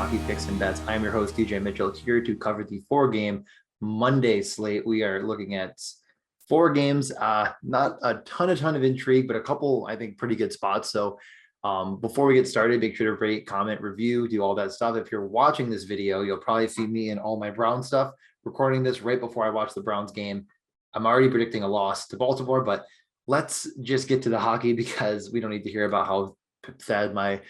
Hockey Picks and Bets. I'm your host, DJ Mitchell, here to cover the 4-game Monday slate. We are looking at 4 games, not a ton of intrigue, but a couple, I think, pretty good spots. So before we get started, make sure to rate, comment, review, do all that stuff. If you're watching this video, you'll probably see me in all my Brown stuff, recording this right before I watch the Browns game. I'm already predicting a loss to Baltimore, but let's just get to the hockey because we don't need to hear about how sad my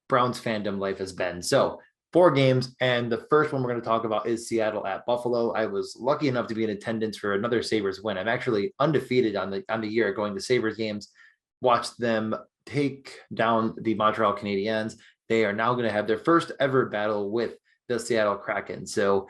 Browns fandom life has been. So 4 games, and the first one we're going to talk about is Seattle at Buffalo. I was lucky enough to be in attendance for another Sabres win. I'm actually undefeated on the year going to Sabres games. Watched them take down the Montreal Canadiens. They are now going to have their first ever battle with the Seattle Kraken. So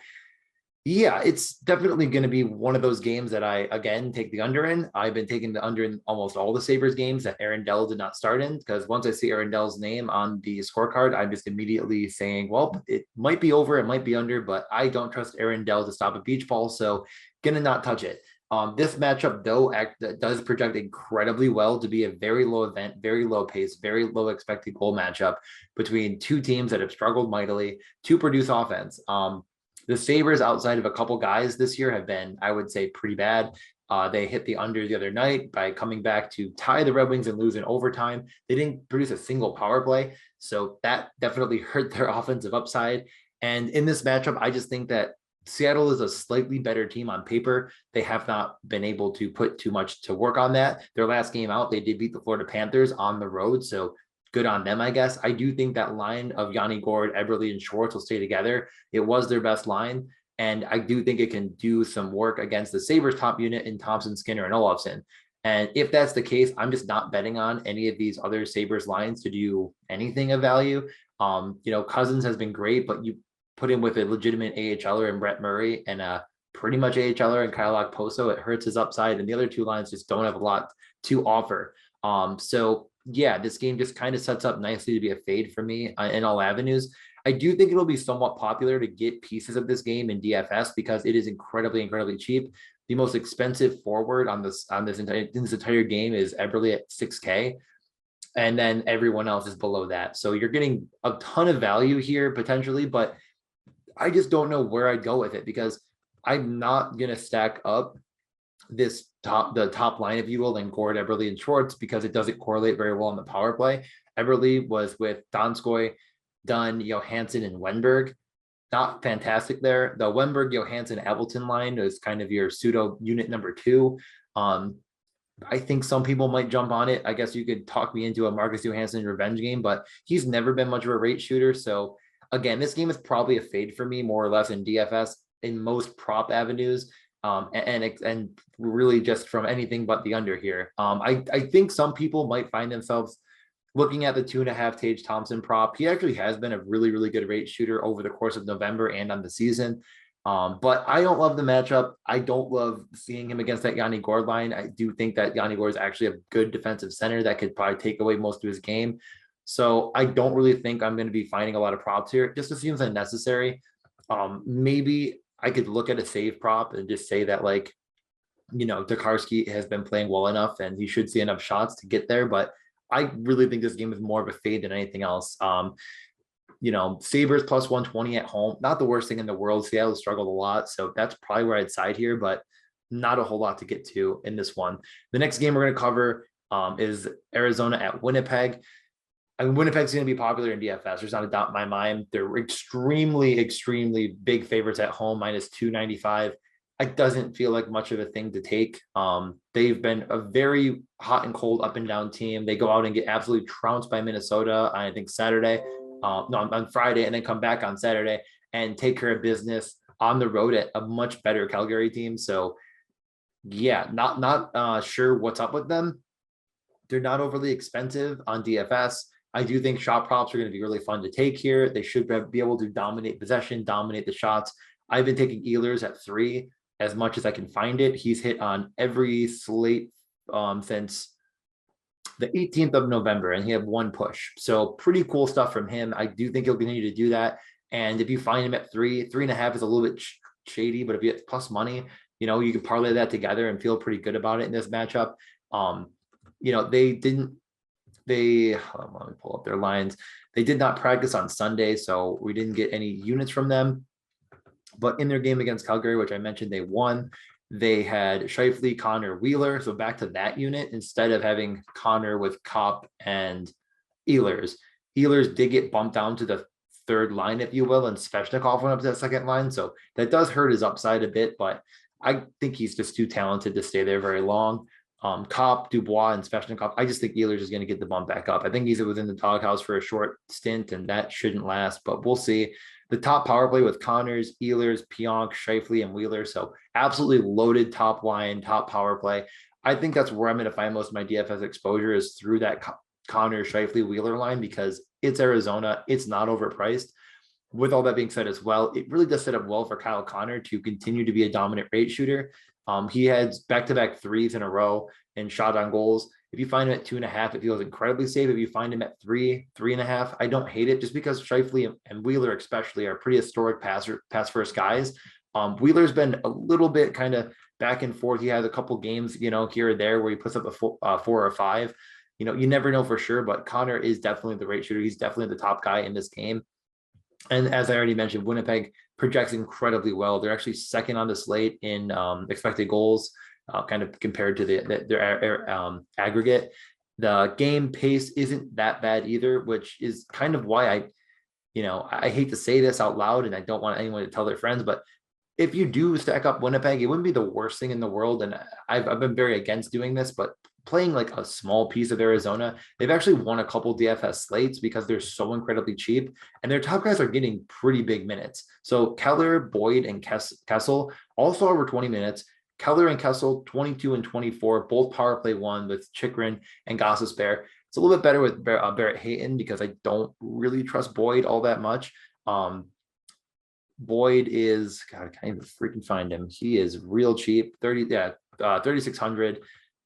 yeah, it's definitely going to be one of those games that I, again, take the under in. I've been taking the under in almost all the Sabres games that Aaron Dell did not start in, because once I see Aaron Dell's name on the scorecard, I'm just immediately saying, well, it might be over, it might be under, but I don't trust Aaron Dell to stop a beach ball, so going to not touch it. This matchup, though, does project incredibly well to be a very low event, very low pace, very low expected goal matchup between two teams that have struggled mightily to produce offense. The Sabres, outside of a couple guys this year, have been, I would say, pretty bad. They hit the under the other night by coming back to tie the Red Wings and lose in overtime. They didn't produce a single power play, so that definitely hurt their offensive upside. And in this matchup, I just think that Seattle is a slightly better team on paper. They have not been able to put too much to work on that. Their last game out, they did beat the Florida Panthers on the road, so good on them, I guess. I do think that line of Yanni Gourde, Eberle, and Schwartz will stay together. It was their best line, and I do think it can do some work against the Sabres top unit in Thompson, Skinner, and Olofsson. And if that's the case, I'm just not betting on any of these other Sabres lines to do anything of value. Cousins has been great, but you put him with a legitimate AHLer in Brett Murray and a pretty much AHLer in Kyle Okposo, it hurts his upside, and the other two lines just don't have a lot to offer. So yeah, this game just kind of sets up nicely to be a fade for me in all avenues. I do think it'll be somewhat popular to get pieces of this game in DFS because it is incredibly cheap. The most expensive forward on this entire game is Eberle at $6K, and then everyone else is below that. So you're getting a ton of value here potentially, but I just don't know where I'd go with it because I'm not gonna stack up the top line, if you will, than Gourde, Eberle, and Schwartz because it doesn't correlate very well on the power play. Eberle was with Donskoy, Dunn, Johansson, and Wenberg. Not fantastic there. The Wenberg, Johansson, Appleton line is kind of your pseudo unit number 2. I think some people might jump on it. I guess you could talk me into a Marcus Johansson revenge game, but he's never been much of a rate shooter. So again, this game is probably a fade for me, more or less in DFS in most prop avenues. And really just from anything but the under here. I think some people might find themselves looking at the 2.5 Tage Thompson prop. He actually has been a really good rate shooter over the course of November and on the season. But I don't love the matchup. I don't love seeing him against that Yanni Gourde line. I do think that Yanni Gourde is actually a good defensive center that could probably take away most of his game. So I don't really think I'm going to be finding a lot of props here. It just seems unnecessary. Maybe I could look at a save prop and just say that, like, Tokarski has been playing well enough and he should see enough shots to get there. But I really think this game is more of a fade than anything else. Sabres plus 120 at home, not the worst thing in the world. Seattle struggled a lot, so that's probably where I'd side here, but not a whole lot to get to in this one. The next game we're going to cover is Arizona at Winnipeg. Winnipeg's going to be popular in DFS. There's not a doubt in my mind. They're extremely big favorites at home, minus 295. It doesn't feel like much of a thing to take. They've been a very hot and cold up and down team. They go out and get absolutely trounced by Minnesota, I think on Friday, and then come back on Saturday and take care of business on the road at a much better Calgary team. So yeah, not sure what's up with them. They're not overly expensive on DFS. I do think shot props are going to be really fun to take here. They should be able to dominate possession, dominate the shots. I've been taking Ehlers at 3 as much as I can find it. He's hit on every slate since the 18th of November, and he had 1 push. So pretty cool stuff from him. I do think he'll continue to do that. And if you find him at 3.5 is a little bit shady, but if you get plus money, you can parlay that together and feel pretty good about it in this matchup. They didn't let me pull up their lines. They did not practice on Sunday, so we didn't get any units from them. But in their game against Calgary, which I mentioned they won, they had Scheifele, Connor, Wheeler. So back to that unit instead of having Connor with Kopp and Ehlers. Ehlers did get bumped down to the third line, if you will, and Svechnikov went up to that second line. So that does hurt his upside a bit, but I think he's just too talented to stay there very long. Kopp, Dubois, and Svechnikov, I just think Ehlers is going to get the bump back up. I think he's within the doghouse for a short stint, and that shouldn't last, but we'll see. The top power play with Connors, Ehlers, Pionk, Scheifele, and Wheeler. So absolutely loaded top line, top power play. I think that's where I'm going to find most of my DFS exposure is through that Connor, Scheifele, Wheeler line, because it's Arizona. It's not overpriced. With all that being said as well, it really does set up well for Kyle Connor to continue to be a dominant rate shooter. He had back-to-back threes in a row and shot on goals. If you find him at 2.5, it feels incredibly safe. If you find him at 3.5, I don't hate it, just because Scheifele and Wheeler especially are pretty historic pass first guys. Wheeler's been a little bit kind of back and forth. He has a couple games, here or there where he puts up a 4 or 5. You never know for sure, but Connor is definitely the rate shooter. He's definitely the top guy in this game. And as I already mentioned, Winnipeg projects incredibly well. They're actually second on the slate in expected goals, kind of compared to their aggregate. The game pace isn't that bad either, which is kind of why I hate to say this out loud, and I don't want anyone to tell their friends, but if you do stack up Winnipeg, it wouldn't be the worst thing in the world. And I've been very against doing this, but playing like a small piece of Arizona, they've actually won a couple DFS slates because they're so incredibly cheap, and their top guys are getting pretty big minutes. So Keller, Boyd, and Kessel also over 20 minutes. Keller and Kessel, 22 and 24, both power play one with Chychrun and Gostisbehere. It's a little bit better with Barrett Hayton because I don't really trust Boyd all that much. Boyd is, God, I can't even freaking find him. He is real cheap, 3,600.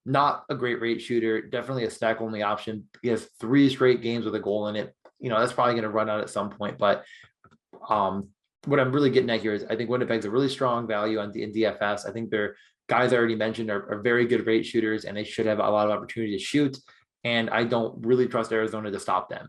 Not a great rate shooter, definitely a stack only option. He has 3 straight games with a goal in it. That's probably going to run out at some point, but what I'm really getting at here is I think Winnipeg's a really strong value in DFS. I think their guys I already mentioned are very good rate shooters, and they should have a lot of opportunity to shoot. And I don't really trust Arizona to stop them.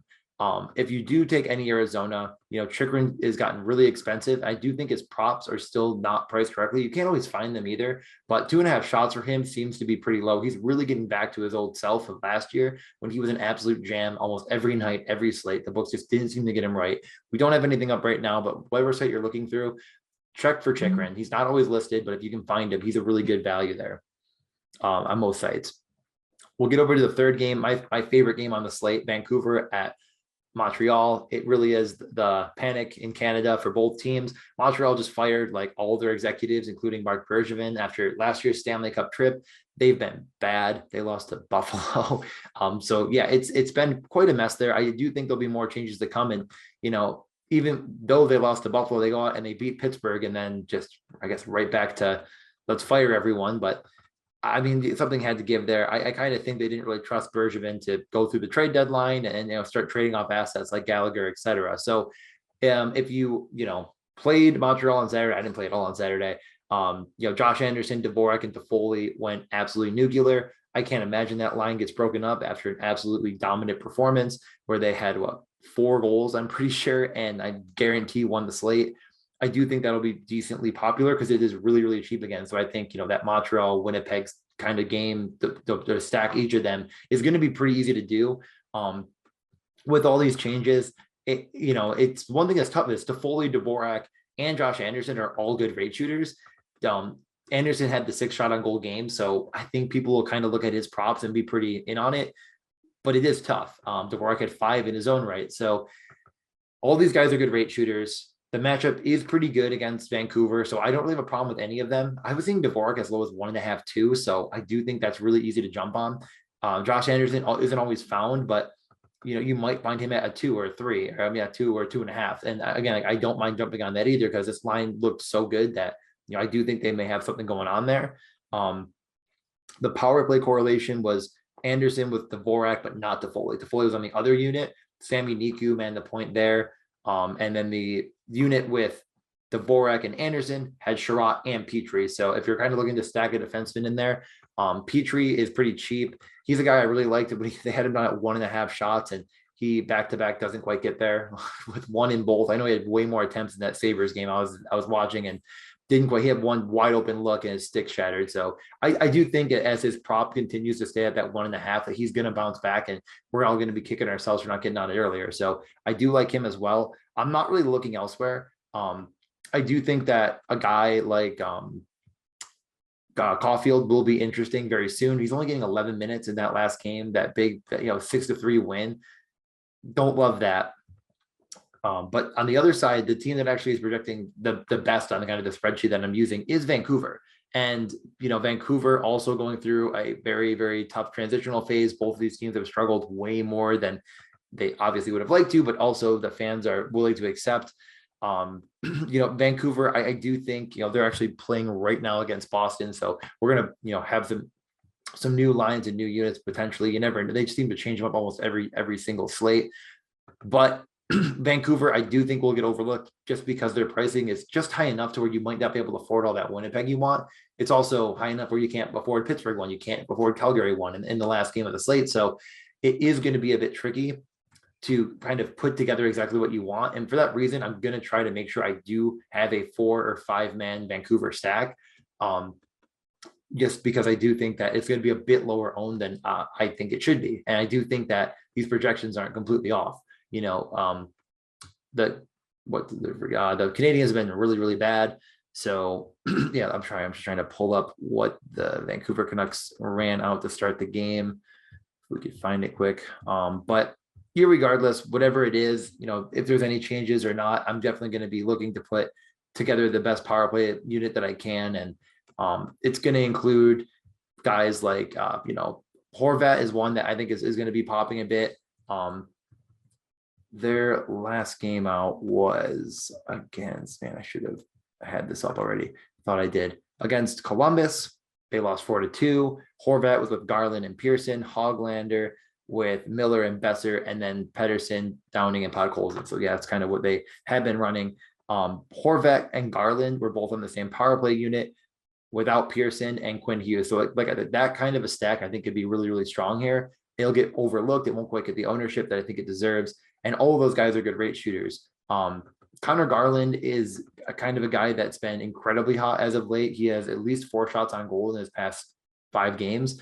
If you do take any Arizona, Chychrun has gotten really expensive. I do think his props are still not priced correctly. You can't always find them either, but 2.5 shots for him seems to be pretty low. He's really getting back to his old self of last year when he was an absolute jam almost every night, every slate. The books just didn't seem to get him right. We don't have anything up right now, but whatever site you're looking through, check for Chychrun. He's not always listed, but if you can find him, he's a really good value there on most sites. We'll get over to the third game, my favorite game on the slate, Vancouver at Montreal. It really is the panic in Canada for both teams. Montreal just fired like all their executives, including Mark Bergevin, after last year's Stanley Cup trip. They've been bad. They lost to Buffalo. So yeah, it's been quite a mess there. I do think there'll be more changes to come. And, even though they lost to Buffalo, they go out and they beat Pittsburgh, and then just, I guess, right back to let's fire everyone. But I mean, something had to give there. I kind of think they didn't really trust Bergevin to go through the trade deadline and start trading off assets like Gallagher, et cetera. So if you played Montreal on Saturday, I didn't play it all on Saturday. Josh Anderson, Dvorak, and Toffoli went absolutely nuclear. I can't imagine that line gets broken up after an absolutely dominant performance where they had 4 goals, I'm pretty sure, and I guarantee won the slate. I do think that'll be decently popular because it is really, really cheap again. So I think, that Montreal, Winnipeg kind of game, the stack each of them is going to be pretty easy to do. With all these changes, it's one thing that's tough is Toffoli, Dvorak, and Josh Anderson are all good rate shooters. Anderson had the 6 shot on goal game. So I think people will kind of look at his props and be pretty in on it, but it is tough. Dvorak had 5 in his own right. So all these guys are good rate shooters. The matchup is pretty good against Vancouver, so I don't really have a problem with any of them. I was seeing Dvorak as low as 1.5, 2, so I do think that's really easy to jump on. Josh Anderson isn't always found, but you might find him at a 2 or a 3, or a 2 or 2.5. And again, I don't mind jumping on that either because this line looked so good that I do think they may have something going on there. The power play correlation was Anderson with Dvorak, but not Toffoli. Toffoli was on the other unit. Sami Niku, man, the point there. And then the unit with Dvorak and Anderson, had Sherratt and Petrie. So if you're kind of looking to stack a defenseman in there, Petrie is pretty cheap. He's a guy I really liked, but they had him down at 1.5 shots, and he back-to-back doesn't quite get there with one in both. I know he had way more attempts in that Sabres game I was watching, and didn't quite. He had one wide open look and his stick shattered. So I do think as his prop continues to stay at that 1.5, that he's going to bounce back, and we're all going to be kicking ourselves for not getting on it earlier. So I do like him as well. I'm not really looking elsewhere. I do think that a guy like Caulfield will be interesting very soon. He's only getting 11 minutes in that last game, that big 6-3 win. Don't love that. But on the other side, the team that actually is projecting the best on the kind of the spreadsheet that I'm using is Vancouver. And, Vancouver also going through a very, very tough transitional phase. Both of these teams have struggled way more than they obviously would have liked to, but also the fans are willing to accept. Vancouver, I do think, they're actually playing right now against Boston. So we're going to, have some new lines and new units potentially. You never know. They just seem to change them up almost every single slate. But Vancouver, I do think will get overlooked just because their pricing is just high enough to where you might not be able to afford all that Winnipeg you want. It's also high enough where you can't afford Pittsburgh one. You can't afford Calgary one in the last game of the slate. So it is going to be a bit tricky to kind of put together exactly what you want. And for that reason, I'm going to try to make sure I do have a 4 or 5 man Vancouver stack. Just because I do think that it's going to be a bit lower owned than I think it should be. And I do think that these projections aren't completely off. The Canadians have been really, really bad. So yeah, I'm just trying to pull up what the Vancouver Canucks ran out to start the game. If we could find it quick. But irregardless, whatever it is, if there's any changes or not, I'm definitely going to be looking to put together the best power play unit that I can. And it's going to include guys like, Horvat is one that I think is going to be popping a bit. Their last game out was against, I should have had this up already. Thought I did. Against Columbus, they lost 4-2. Horvat was with Garland and Pearson, Hoglander with Miller and Besser, and then Pedersen, Downing, and Podkolzin. So yeah, that's kind of what they had been running. Horvat and Garland were both on the same power play unit without Pearson and Quinn Hughes. So like that kind of a stack, I think could be really, really strong here. It'll get overlooked. It won't quite get the ownership that I think it deserves. And all of those guys are good rate shooters. Connor Garland is a kind of a guy that's been incredibly hot as of late. He has at least 4 shots on goal in his past 5 games.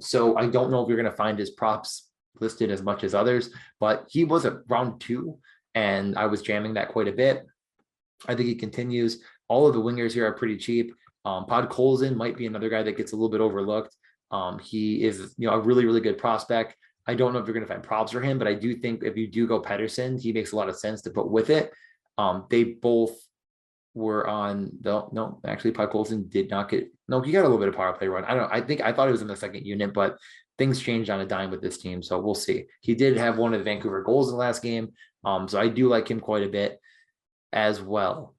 So I don't know if you're going to find his props listed as much as others, but he was at round 2 and I was jamming that quite a bit. I think he continues. All of the wingers here are pretty cheap. Podkolzin might be another guy that gets a little bit overlooked. He is, a really, really good prospect. I don't know if you're going to find props for him, but I do think if you do go Pedersen, he makes a lot of sense to put with it. They both were on actually Podkolzin did not get, he got a little bit of power play run. I don't know. I thought he was in the second unit, but things changed on a dime with this team. So we'll see. He did have one of the Vancouver goals in the last game. So I do like him quite a bit as well.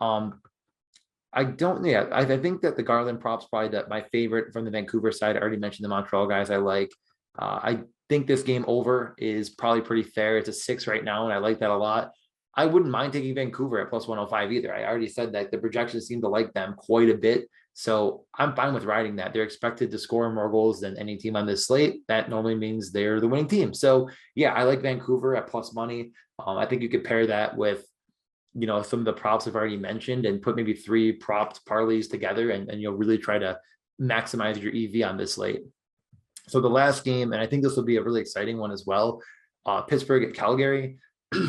I think that the Garland props probably my favorite from the Vancouver side. I already mentioned the Montreal guys I like. I think this game over is probably pretty fair. It's a 6 right now, and I like that a lot. I wouldn't mind taking Vancouver at plus 105 either. I already said that the projections seem to like them quite a bit. So I'm fine with riding that. They're expected to score more goals than any team on this slate. That normally means they're the winning team. So yeah, I like Vancouver at plus money. I think you could pair that with, some of the props I've already mentioned and put maybe 3 propped parlays together and you'll really try to maximize your EV on this slate. So the last game, and I think this will be a really exciting one as well, Pittsburgh at Calgary.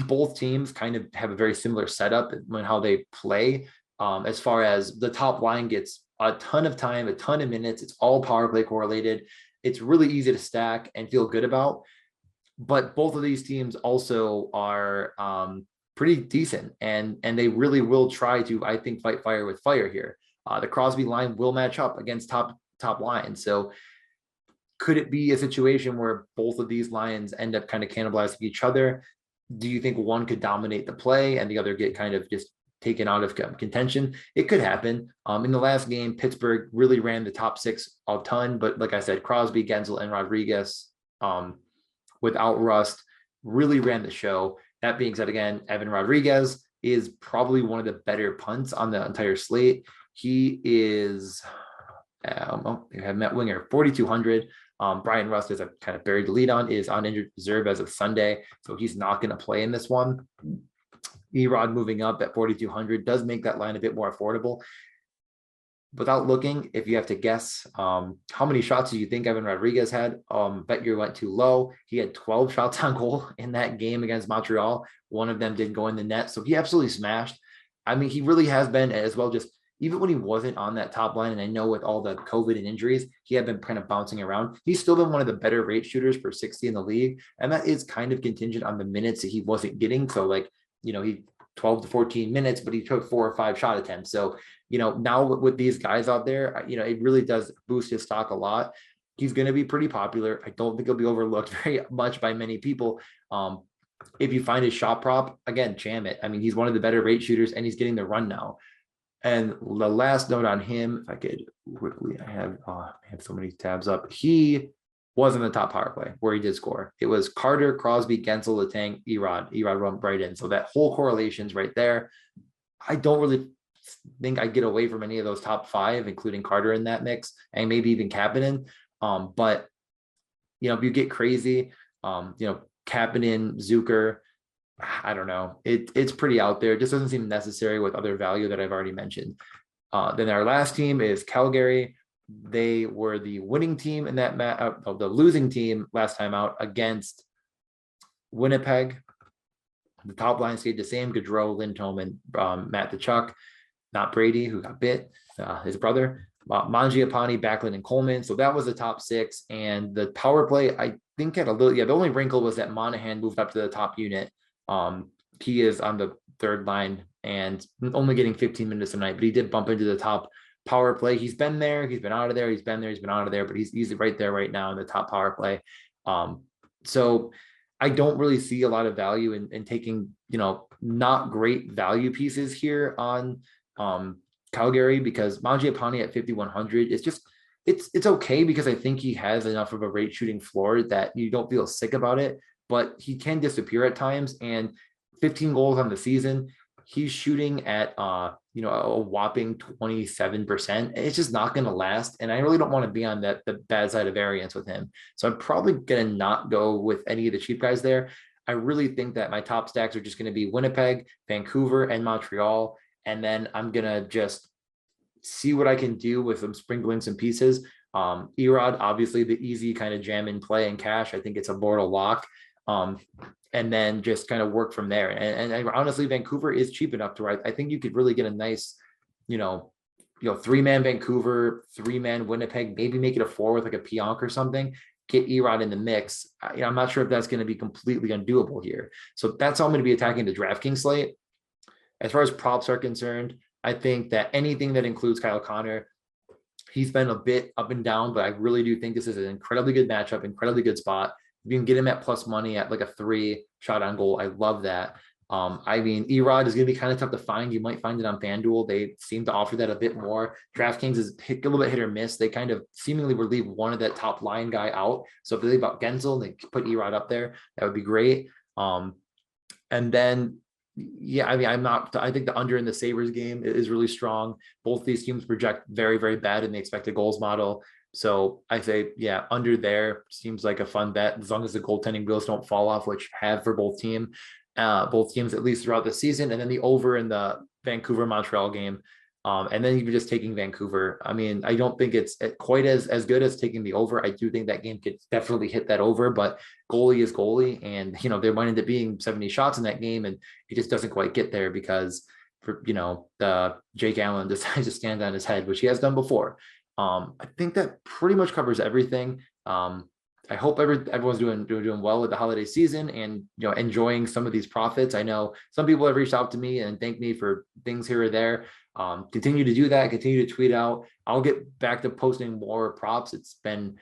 Both teams kind of have a very similar setup in how they play. As far as the top line gets a ton of time, a ton of minutes, it's all power play correlated. It's really easy to stack and feel good about. But both of these teams also are pretty decent, and they really will try to, I think, fight fire with fire here. The Crosby line will match up against top lines. So could it be a situation where both of these lines end up kind of cannibalizing each other? Do you think one could dominate the play and the other get kind of just taken out of contention? It could happen. In the last game, Pittsburgh really ran the top 6 a ton, but like I said, Crosby, Gensel, and Rodriguez without Rust really ran the show. That being said, again, Evan Rodriguez is probably one of the better punts on the entire slate. He is, they have Matt Winger, 4,200. Brian Rust, as I've kind of buried the lead on, is on injured reserve as of Sunday, so he's not going to play in this one. Erod moving up at 4,200 does make that line a bit more affordable. Without looking, if you have to guess, how many shots do you think Evan Rodriguez had? Bet you went too low. He had 12 shots on goal in that game against Montreal. One of them did go in the net, so he absolutely smashed. I mean, he really has been as well, just even when he wasn't on that top line, and I know with all the COVID and injuries, he had been kind of bouncing around. He's still been one of the better rate shooters per 60 in the league, and that is kind of contingent on the minutes that he wasn't getting. So like, he 12 to 14 minutes, but he took 4 or 5 shot attempts. So, now with these guys out there, it really does boost his stock a lot. He's going to be pretty popular. I don't think he'll be overlooked very much by many people. If you find his shot prop, again, jam it. I mean, he's one of the better rate shooters, and he's getting the run now. And the last note on him, if I could quickly, I have so many tabs up. He was in the top power play where he did score. It was Carter, Crosby, Gensel, Letang, Erod. Erod went right in. So that whole correlation's right there. I don't really think I get away from any of those top 5, including Carter in that mix, and maybe even Kapanen. But if you get crazy, Kapanen, Zucker, I don't know. It's pretty out there. It just doesn't seem necessary with other value that I've already mentioned. Then our last team is Calgary. They were the winning team in that the losing team last time out against Winnipeg. The top line stayed the same: Gaudreau, Lindholm, and Matt Tkachuk. Not Brady, who got bit, his brother. Mangiapane, Backlund, and Coleman. So that was the top 6. And the power play, I think, had a little. The only wrinkle was that Monahan moved up to the top unit. He is on the 3rd line and only getting 15 minutes a night, but he did bump into the top power play. He's been there, he's been out of there, he's been there, he's been out of there, but he's right there right now in the top power play. So I don't really see a lot of value in taking, not great value pieces here on Calgary, because Mangiapane at 5,100 is just, it's okay, because I think he has enough of a rate shooting floor that you don't feel sick about it, but he can disappear at times. And 15 goals on the season, he's shooting at a whopping 27%. It's just not going to last, and I really don't want to be on the bad side of variance with him. So I'm probably going to not go with any of the cheap guys there. I really think that my top stacks are just going to be Winnipeg, Vancouver, and Montreal, and then I'm going to just see what I can do with some sprinkling some pieces. Erod, obviously the easy kind of jam in play and cash. I think it's a mortal lock. And then just kind of work from there. And honestly, Vancouver is cheap enough to where I think you could really get a nice, 3-man Vancouver, 3-man Winnipeg, maybe make it a 4 with like a Pionk or something, get Erod in the mix. I'm not sure if that's going to be completely undoable here. So that's how I'm going to be attacking the DraftKings slate. As far as props are concerned, I think that anything that includes Kyle Connor, he's been a bit up and down, but I really do think this is an incredibly good matchup, incredibly good spot. If you can get him at plus money at like a 3 shot on goal, I love that. I mean, Erod is going to be kind of tough to find. You might find it on FanDuel. They seem to offer that a bit more. DraftKings is a little bit hit or miss. They kind of seemingly would leave one of that top line guy out. So if they leave out Gensel, they put Erod up there. That would be great. And then, I mean, I think the under in the Sabres game is really strong. Both these teams project very, very bad in the expected goals model. So I say, under there seems like a fun bet, as long as the goaltending wheels don't fall off, which have for both teams, at least throughout the season. And then the over in the Vancouver Montreal game. And then even just taking Vancouver. I mean, I don't think it's quite as good as taking the over. I do think that game could definitely hit that over, but goalie is goalie. And, there might end up being 70 shots in that game, and it just doesn't quite get there because, the Jake Allen decides to stand on his head, which he has done before. I think that pretty much covers everything. I hope everyone's doing well with the holiday season and, enjoying some of these profits. I know some people have reached out to me and thanked me for things here or there. Continue to do that. Continue to tweet out. I'll get back to posting more props. It's been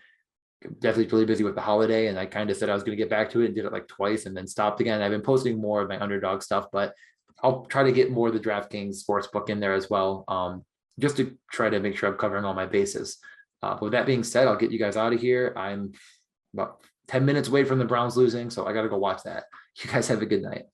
definitely really busy with the holiday, and I kind of said I was going to get back to it and did it like twice and then stopped again. I've been posting more of my underdog stuff, but I'll try to get more of the DraftKings Sportsbook in there as well. Just to try to make sure I'm covering all my bases. But with that being said, I'll get you guys out of here. I'm about 10 minutes away from the Browns losing, so I got to go watch that. You guys have a good night.